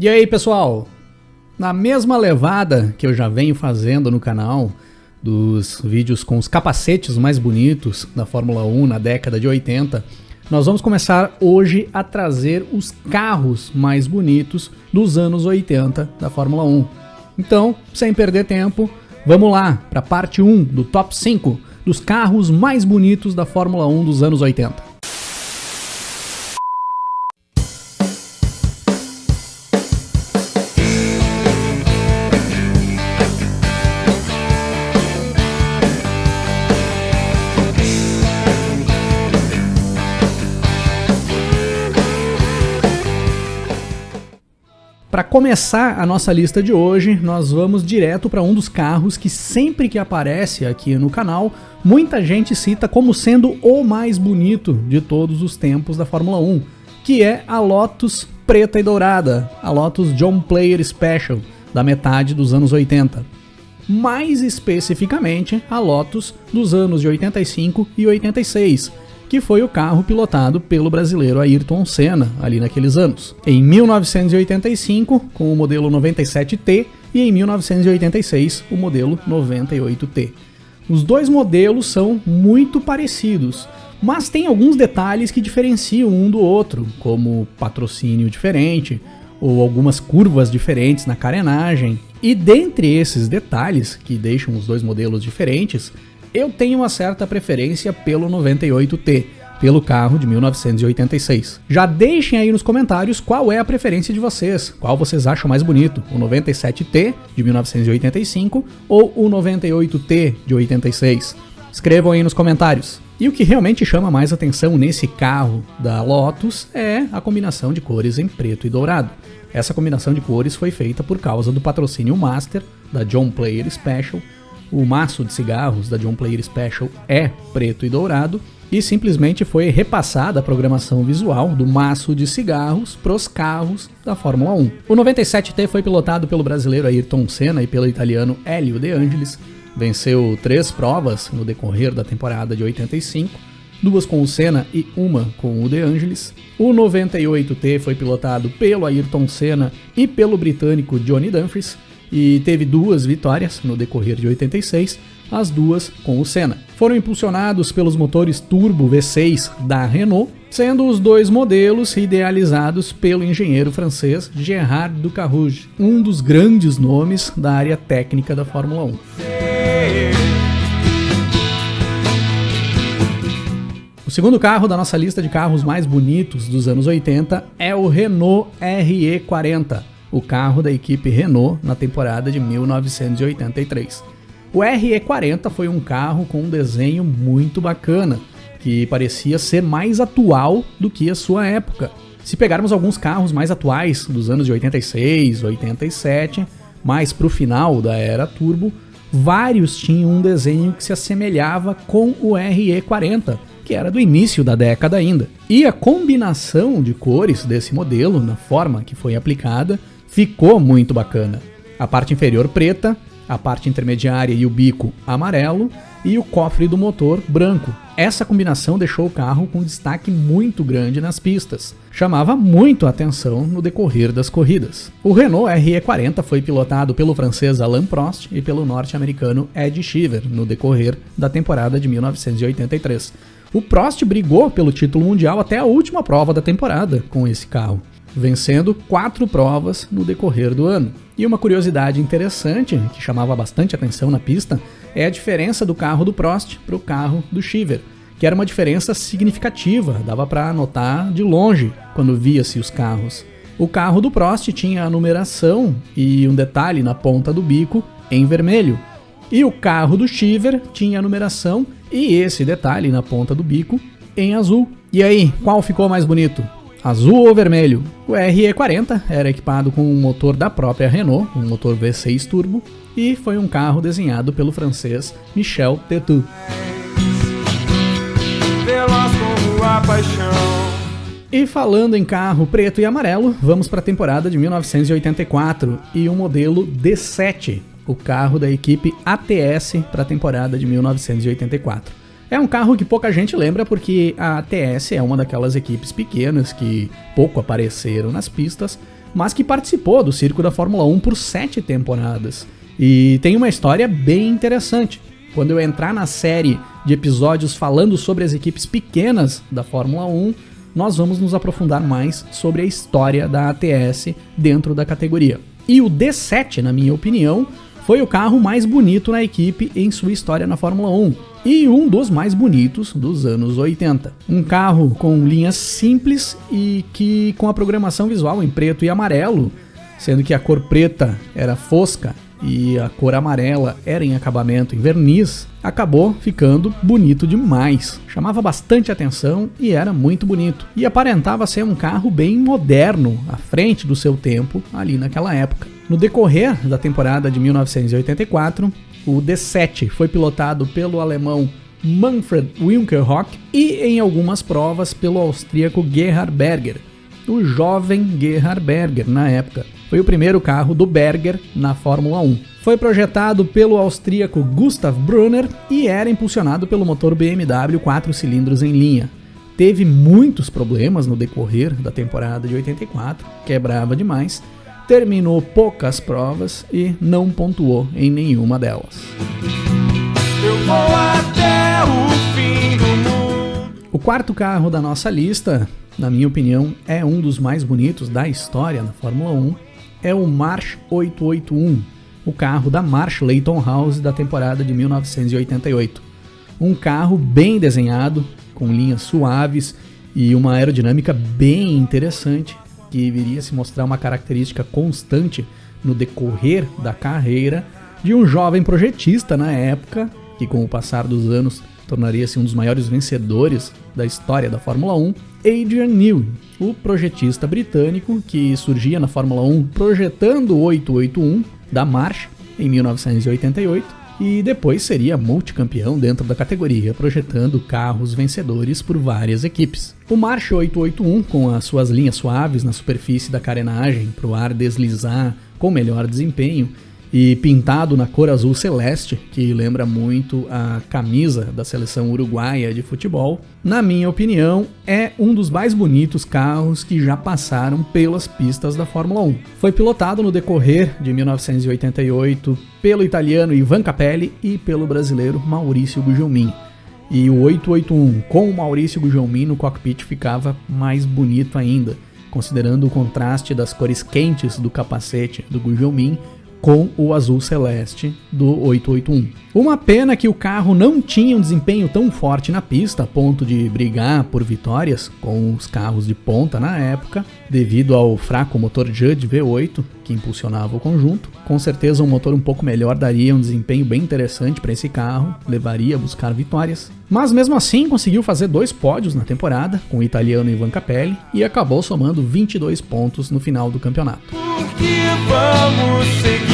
E aí, pessoal? Na mesma levada que eu já venho fazendo no canal, dos vídeos com os capacetes mais bonitos da Fórmula 1 na década de 80, nós vamos começar hoje a trazer os carros mais bonitos dos anos 80 da Fórmula 1. Então, sem perder tempo, vamos lá para a parte 1 do Top 5 dos carros mais bonitos da Fórmula 1 dos anos 80. Para começar a nossa lista de hoje, nós vamos direto para um dos carros que sempre que aparece aqui no canal, muita gente cita como sendo o mais bonito de todos os tempos da Fórmula 1, que é a Lotus preta e dourada, a Lotus John Player Special, da metade dos anos 80. Mais especificamente, a Lotus dos anos de 85 e 86, que foi o carro pilotado pelo brasileiro Ayrton Senna, ali naqueles anos. Em 1985, com o modelo 97T, e em 1986, o modelo 98T. Os dois modelos são muito parecidos, mas tem alguns detalhes que diferenciam um do outro, como patrocínio diferente, ou algumas curvas diferentes na carenagem. E dentre esses detalhes, que deixam os dois modelos diferentes, eu tenho uma certa preferência pelo 98T, pelo carro de 1986. Já deixem aí nos comentários qual é a preferência de vocês, qual vocês acham mais bonito, o 97T de 1985 ou o 98T de 86. Escrevam aí nos comentários. E o que realmente chama mais atenção nesse carro da Lotus é a combinação de cores em preto e dourado. Essa combinação de cores foi feita por causa do patrocínio Master da John Player Special. O maço de cigarros da John Player Special é preto e dourado e simplesmente foi repassada a programação visual do maço de cigarros para os carros da Fórmula 1. O 97T foi pilotado pelo brasileiro Ayrton Senna e pelo italiano Hélio De Angelis. Venceu 3 provas no decorrer da temporada de 85, 2 com o Senna e 1 com o De Angelis. O 98T foi pilotado pelo Ayrton Senna e pelo britânico Johnny Dumfries, e teve 2 vitórias no decorrer de 86, as 2 com o Senna. Foram impulsionados pelos motores turbo V6 da Renault, sendo os 2 modelos idealizados pelo engenheiro francês Gérard Ducarrouge, um dos grandes nomes da área técnica da Fórmula 1. O segundo carro da nossa lista de carros mais bonitos dos anos 80 é o Renault RE40. O carro da equipe Renault na temporada de 1983. O RE40 foi um carro com um desenho muito bacana, que parecia ser mais atual do que a sua época. Se pegarmos alguns carros mais atuais, dos anos de 86, 87, mais para o final da era turbo, vários tinham um desenho que se assemelhava com o RE40, que era do início da década ainda. E a combinação de cores desse modelo, na forma que foi aplicada, ficou muito bacana. A parte inferior preta, a parte intermediária e o bico amarelo e o cofre do motor branco. Essa combinação deixou o carro com um destaque muito grande nas pistas. Chamava muito a atenção no decorrer das corridas. O Renault RE40 foi pilotado pelo francês Alain Prost e pelo norte-americano Ed Cheever no decorrer da temporada de 1983. O Prost brigou pelo título mundial até a última prova da temporada com esse carro, vencendo 4 provas no decorrer do ano. E uma curiosidade interessante, que chamava bastante atenção na pista, é a diferença do carro do Prost para o carro do Cheever, que era uma diferença significativa, dava para notar de longe quando via-se os carros. O carro do Prost tinha a numeração e um detalhe na ponta do bico em vermelho, e o carro do Cheever tinha a numeração e esse detalhe na ponta do bico em azul. E aí, qual ficou mais bonito? Azul ou vermelho? O RE40 era equipado com um motor da própria Renault, um motor V6 turbo, e foi um carro desenhado pelo francês Michel Tetu. E falando em carro preto e amarelo, vamos para a temporada de 1984 e o modelo D7, o carro da equipe ATS para a temporada de 1984. É um carro que pouca gente lembra porque a ATS é uma daquelas equipes pequenas que pouco apareceram nas pistas, mas que participou do circo da Fórmula 1 por 7 temporadas. E tem uma história bem interessante. Quando eu entrar na série de episódios falando sobre as equipes pequenas da Fórmula 1, nós vamos nos aprofundar mais sobre a história da ATS dentro da categoria. E o D7, na minha opinião, foi o carro mais bonito na equipe em sua história na Fórmula 1 e um dos mais bonitos dos anos 80. Um carro com linhas simples e que com a programação visual em preto e amarelo, sendo que a cor preta era fosca e a cor amarela era em acabamento em verniz, acabou ficando bonito demais. Chamava bastante atenção e era muito bonito. E aparentava ser um carro bem moderno, à frente do seu tempo, ali naquela época. No decorrer da temporada de 1984, o D7 foi pilotado pelo alemão Manfred Winkelhock e em algumas provas pelo austríaco Gerhard Berger, o jovem Gerhard Berger na época. Foi o primeiro carro do Berger na Fórmula 1. Foi projetado pelo austríaco Gustav Brunner e era impulsionado pelo motor BMW 4 cilindros em linha. Teve muitos problemas no decorrer da temporada de 84, quebrava demais, terminou poucas provas e não pontuou em nenhuma delas. Eu vou até o fim do mundo. O quarto carro da nossa lista, na minha opinião, é um dos mais bonitos da história na Fórmula 1, é o March 881, o carro da March Leyton House da temporada de 1988. Um carro bem desenhado, com linhas suaves e uma aerodinâmica bem interessante, que viria a se mostrar uma característica constante no decorrer da carreira de um jovem projetista na época, que com o passar dos anos tornaria-se um dos maiores vencedores da história da Fórmula 1, Adrian Newey, o projetista britânico que surgia na Fórmula 1 projetando o 881 da March em 1988 e depois seria multicampeão dentro da categoria, projetando carros vencedores por várias equipes. O March 881, com as suas linhas suaves na superfície da carenagem para o ar deslizar com melhor desempenho, e pintado na cor azul celeste, que lembra muito a camisa da seleção uruguaia de futebol, na minha opinião, é um dos mais bonitos carros que já passaram pelas pistas da Fórmula 1. Foi pilotado no decorrer de 1988 pelo italiano Ivan Capelli e pelo brasileiro Maurício Gugelmin. E o 881 com o Maurício Gugelmin no cockpit ficava mais bonito ainda, considerando o contraste das cores quentes do capacete do Gugelmin com o azul celeste do 881. Uma pena que o carro não tinha um desempenho tão forte na pista a ponto de brigar por vitórias com os carros de ponta na época, devido ao fraco motor Judd V8 que impulsionava o conjunto. Com certeza um motor um pouco melhor daria um desempenho bem interessante para esse carro, levaria a buscar vitórias. Mas mesmo assim conseguiu fazer 2 pódios na temporada com o italiano Ivan Capelli e acabou somando 22 pontos no final do campeonato. Vamos seguir.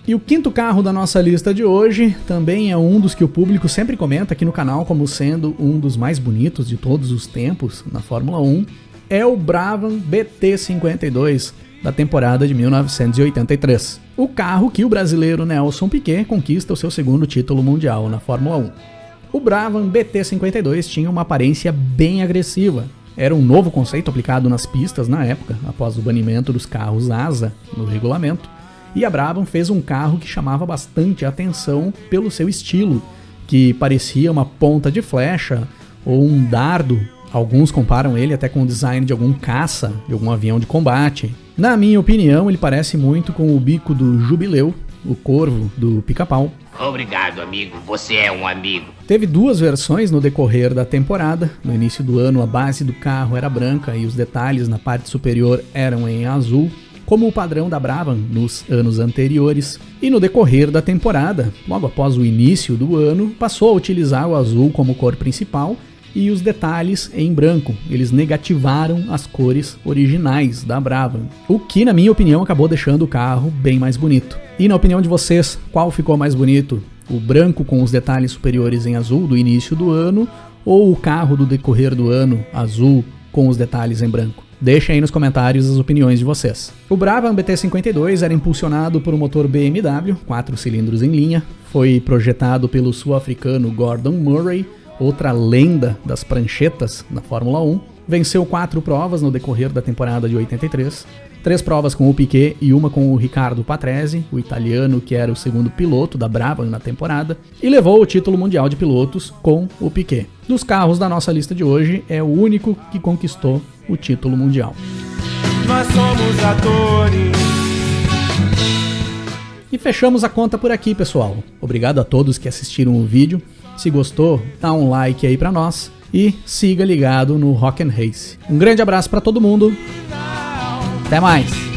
E o quinto carro da nossa lista de hoje também é um dos que o público sempre comenta aqui no canal como sendo um dos mais bonitos de todos os tempos na Fórmula 1, é o Brabham BT52 da temporada de 1983. O carro que o brasileiro Nelson Piquet conquista o seu segundo título mundial na Fórmula 1. O Brabham BT52 tinha uma aparência bem agressiva. Era um novo conceito aplicado nas pistas na época, após o banimento dos carros asa no regulamento, e a Brabham fez um carro que chamava bastante atenção pelo seu estilo, que parecia uma ponta de flecha ou um dardo. Alguns comparam ele até com o design de algum caça, de algum avião de combate. Na minha opinião, ele parece muito com o bico do Jubileu, o corvo do Pica-Pau. Obrigado, amigo. Você é um amigo. Teve 2 versões no decorrer da temporada. No início do ano, a base do carro era branca e os detalhes na parte superior eram em azul, como o padrão da Brabham nos anos anteriores. E no decorrer da temporada, logo após o início do ano, passou a utilizar o azul como cor principal e os detalhes em branco. Eles negativaram as cores originais da Brabham, o que, na minha opinião, acabou deixando o carro bem mais bonito. E na opinião de vocês, qual ficou mais bonito? O branco com os detalhes superiores em azul do início do ano ou o carro do decorrer do ano azul com os detalhes em branco? Deixem aí nos comentários as opiniões de vocês. O Brabham BT52 era impulsionado por um motor BMW, 4 cilindros em linha, foi projetado pelo sul-africano Gordon Murray, outra lenda das pranchetas na Fórmula 1, venceu 4 provas no decorrer da temporada de 83, 3 provas com o Piquet e uma com o Riccardo Patrese, o italiano que era o segundo piloto da Brabham na temporada, e levou o título mundial de pilotos com o Piquet. Dos carros da nossa lista de hoje, é o único que conquistou o título mundial. Nós somos atores. E fechamos a conta por aqui, pessoal. Obrigado a todos que assistiram o vídeo. Se gostou, dá um like aí pra nós e siga ligado no Rock and Race. Um grande abraço pra todo mundo. Até mais.